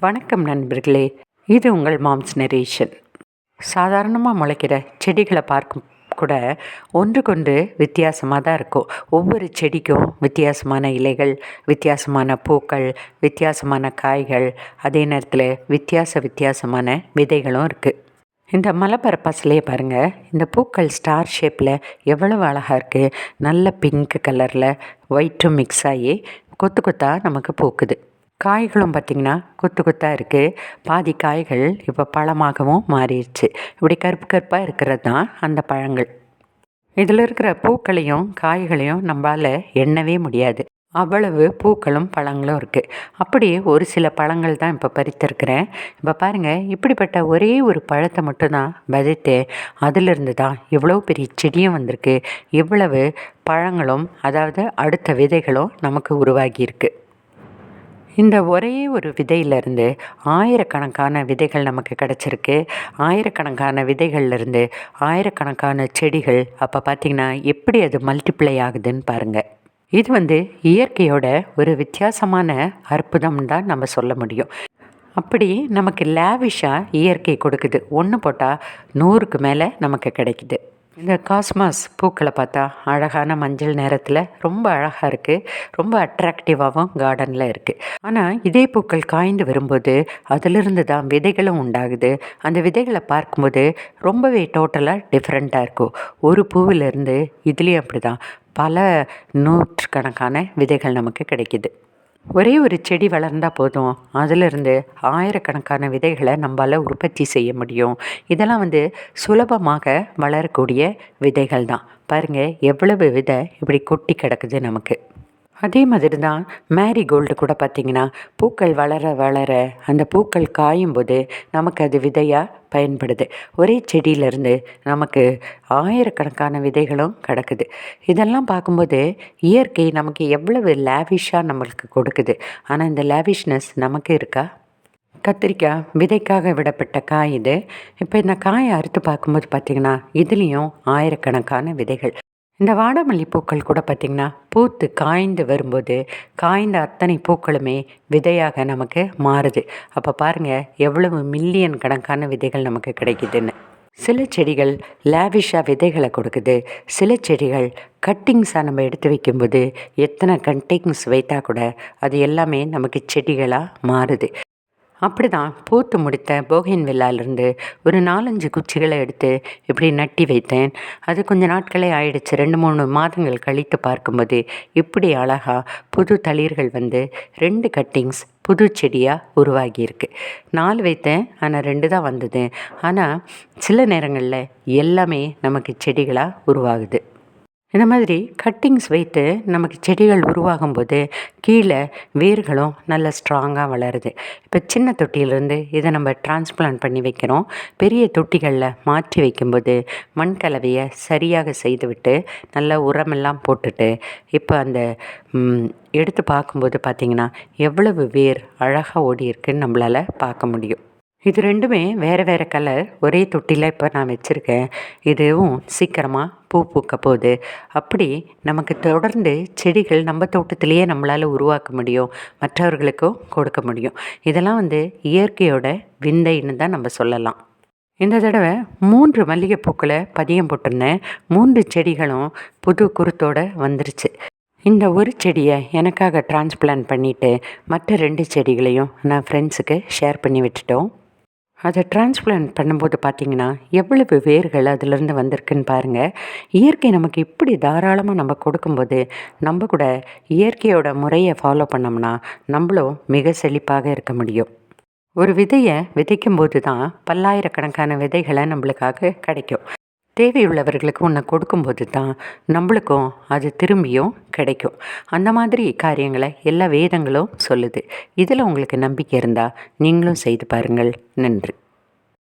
வணக்கம் நண்பர்களே, இது உங்கள் மாம்ஸ் நரேஷன். சாதாரணமாக முளைக்கிற செடிகளை பார்க்கும் கூட ஒன்றுக்கொன்று வித்தியாசமாக தான் இருக்கும். ஒவ்வொரு செடிக்கும் வித்தியாசமான இலைகள், வித்தியாசமான பூக்கள், வித்தியாசமான காய்கள், அதே நேரத்தில் வித்தியாசமான விதைகளும் இருக்குது. இந்த மலபார் பசலையை பாருங்கள், இந்த பூக்கள் ஸ்டார் ஷேப்பில் எவ்வளவு அழகாக இருக்குது. நல்ல பிங்க் கலரில் ஒயிட்டும் மிக்ஸ் ஆகி கொத்து கொத்தாக நமக்கு பூக்குது. காய்களும் பார்த்திங்கன்னா கொத்து கொத்தாக இருக்குது. பாதி காய்கள் இப்போ பழமாகவும் மாறிடுச்சு. இப்படி கருப்பு கருப்பாக இருக்கிறது தான் அந்த பழங்கள். இதில் இருக்கிற பூக்களையும் காய்களையும் நம்மளால் எண்ணவே முடியாது, அவ்வளவு பூக்களும் பழங்களும் இருக்குது. அப்படியே ஒரு சில பழங்கள் தான் இப்போ பறித்திருக்கிறேன். இப்போ பாருங்கள், இப்படிப்பட்ட ஒரே ஒரு பழத்தை மட்டும்தான் விதைத்து அதிலிருந்து தான் இவ்வளோ பெரிய செடியும் வந்திருக்கு. இவ்வளவு பழங்களும், அதாவது அடுத்த விதைகளும் நமக்கு உருவாகியிருக்கு. இந்த ஒரே ஒரு விதையிலிருந்து ஆயிரக்கணக்கான விதைகள் நமக்கு கிடச்சிருக்கு. ஆயிரக்கணக்கான விதைகள்லேருந்து ஆயிரக்கணக்கான செடிகள். அப்போ பார்த்திங்கன்னா எப்படி அது மல்டிப்ளை ஆகுதுன்னு பாருங்கள். இது இயற்கையோட ஒரு வித்தியாசமான அற்புதம் தான் நம்ம சொல்ல முடியும். அப்படி நமக்கு லேவிஷாக இயற்கை கொடுக்குது. ஒன்று போட்டால் 100க்கு மேலே நமக்கு கிடைக்குது. இந்த காஸ்மாஸ் பூக்களை பார்த்தா அழகான மஞ்சள் நேரத்தில் ரொம்ப அழகாக இருக்குது. ரொம்ப அட்ராக்டிவாகவும் கார்டனில் இருக்குது. ஆனால் இதே பூக்கள் காய்ந்து வரும்போது அதிலிருந்து தான் விதைகளும் உண்டாகுது. அந்த விதைகளை பார்க்கும்போது ரொம்பவே டோட்டலாக டிஃப்ரெண்ட்டாக இருக்கும். ஒரு பூவிலிருந்து இதுலேயும் அப்படி தான் பல நூற்றுக்கணக்கான விதைகள் நமக்கு கிடைக்கிது. ஒரே ஒரு செடி வளர்ந்தால் போதும், அதிலிருந்து ஆயிரக்கணக்கான விதைகளை நம்மளால் உற்பத்தி செய்ய முடியும். இதெல்லாம் சுலபமாக வளரக்கூடிய விதைகள் தான். பாருங்கள், எவ்வளவு விதை இப்படி கொட்டி கிடக்குது நமக்கு. அதே மாதிரி தான் மேரிகோல்டு கூட பார்த்திங்கன்னா, பூக்கள் வளர வளர அந்த பூக்கள் காயும்போது நமக்கு அது விதையாக பயன்படுது. ஒரே செடியிலேருந்து நமக்கு ஆயிரக்கணக்கான விதைகளும் கிடக்குது. இதெல்லாம் பார்க்கும்போது இயற்கை நமக்கு எவ்வளவு லேவிஷாக நம்மளுக்கு கொடுக்குது. ஆனால் இந்த லேவிஷ்னஸ் நமக்கு இருக்கா? கத்திரிக்காய் விதைக்காக விடப்பட்ட காய் இது. இப்போ இந்த காயை அறுத்து பார்க்கும்போது பார்த்திங்கன்னா இதுலேயும் ஆயிரக்கணக்கான விதைகள். இந்த வாடாமல்லி பூக்கள் கூட பார்த்திங்கன்னா பூத்து காய்ந்து வரும்போது காய்ந்த அத்தனை பூக்களுமே விதையாக நமக்கு மாறுது. அப்போ பாருங்கள் எவ்வளவு மில்லியன் கணக்கான விதைகள் நமக்கு கிடைக்குதுன்னு. சில செடிகள் லேவிஷாக விதைகளை கொடுக்குது. சில செடிகள் கட்டிங்ஸாக நம்ம எடுத்து வைக்கும்போது எத்தனை கட்டிங்ஸ் வைத்தா கூட அது எல்லாமே நமக்கு செடிகளாக மாறுது. அப்படி தான் பூத்து முடித்த போகின்வில்லாலிருந்து ஒரு 4-5 குச்சிகளை எடுத்து இப்படி நட்டி வைத்தேன். அது கொஞ்சம் நாட்களே ஆயிடுச்சு. 2-3 மாதங்கள் கழித்து பார்க்கும்போது இப்படி அழகாக புது தளிர்கள் 2 கட்டிங்ஸ் புது செடியாக உருவாகியிருக்கு. 4 வைத்தேன், ஆனால் 2 தான் வந்தது. ஆனால் சில நேரங்களில் எல்லாமே நமக்கு செடிகளாக உருவாகுது. இந்த மாதிரி கட்டிங்ஸ் வைத்து நமக்கு செடிகள் உருவாகும்போது கீழே வேர்களும் நல்ல ஸ்ட்ராங்காக வளருது. இப்போ சின்ன தொட்டியிலேருந்து இதை நம்ம டிரான்ஸ்பிளான்ட் பண்ணி வைக்கிறோம். பெரிய தொட்டிகளில் மாற்றி வைக்கும்போது மண் கலவையை சரியாக செய்துவிட்டு நல்ல உரமெல்லாம் போட்டுட்டு இப்போ அந்த எடுத்து பார்க்கும்போது பார்த்திங்கன்னா எவ்வளவு வேர் அழகாக ஓடி இருக்குன்னு நம்மளால் பார்க்க முடியும். இது 2மே வேறு வேறு கலர். ஒரே தொட்டியில் இப்போ நான் வச்சுருக்கேன். இதுவும் சீக்கிரமாக பூ பூக்க போகுது. அப்படி நமக்கு தொடர்ந்து செடிகள் நம்ம தோட்டத்திலேயே நம்மளால் உருவாக்க முடியும், மற்றவர்களுக்கும் கொடுக்க முடியும். இதெல்லாம் இயற்கையோட விந்தைன்னு தான் நம்ம சொல்லலாம். இந்த தடவை 3 மல்லிகைப்பூக்களை பதியம் போட்டிருந்தேன். 3 செடிகளும் புது குருத்தோடு வந்துருச்சு. இந்த ஒரு செடியை எனக்காக டிரான்ஸ்பிளான்ட் பண்ணிவிட்டு மற்ற 2 செடிகளையும் நான் ஃப்ரெண்ட்ஸுக்கு ஷேர் பண்ணி விட்டுட்டோம். அதை டிரான்ஸ்பிளான்ட் பண்ணும்போது பார்த்திங்கன்னா எவ்வளவு வேர்கள் அதிலிருந்து வந்திருக்குன்னு பாருங்கள். இயற்கை நமக்கு இப்படி தாராளமாக நம்ம கொடுக்கும்போது நம்ம கூட இயற்கையோட முறையை ஃபாலோ பண்ணோம்னா நம்மளும் மிக செழிப்பாக இருக்க முடியும். ஒரு விதையை விதைக்கும்போது தான் பல்லாயிரக்கணக்கான விதைகளை நம்மளுக்காக கிடைக்கும். தேவையுள்ளவர்களுக்கு ஒன்று கொடுக்கும்போது தான் நம்மளுக்கும் அது திரும்பியும் கிடைக்கும். அந்த மாதிரி காரியங்களை எல்லா வேதங்களும் சொல்லுது. இதில் உங்களுக்கு நம்பிக்கை இருந்தால் நீங்களும் செய்து பாருங்கள். நன்றி.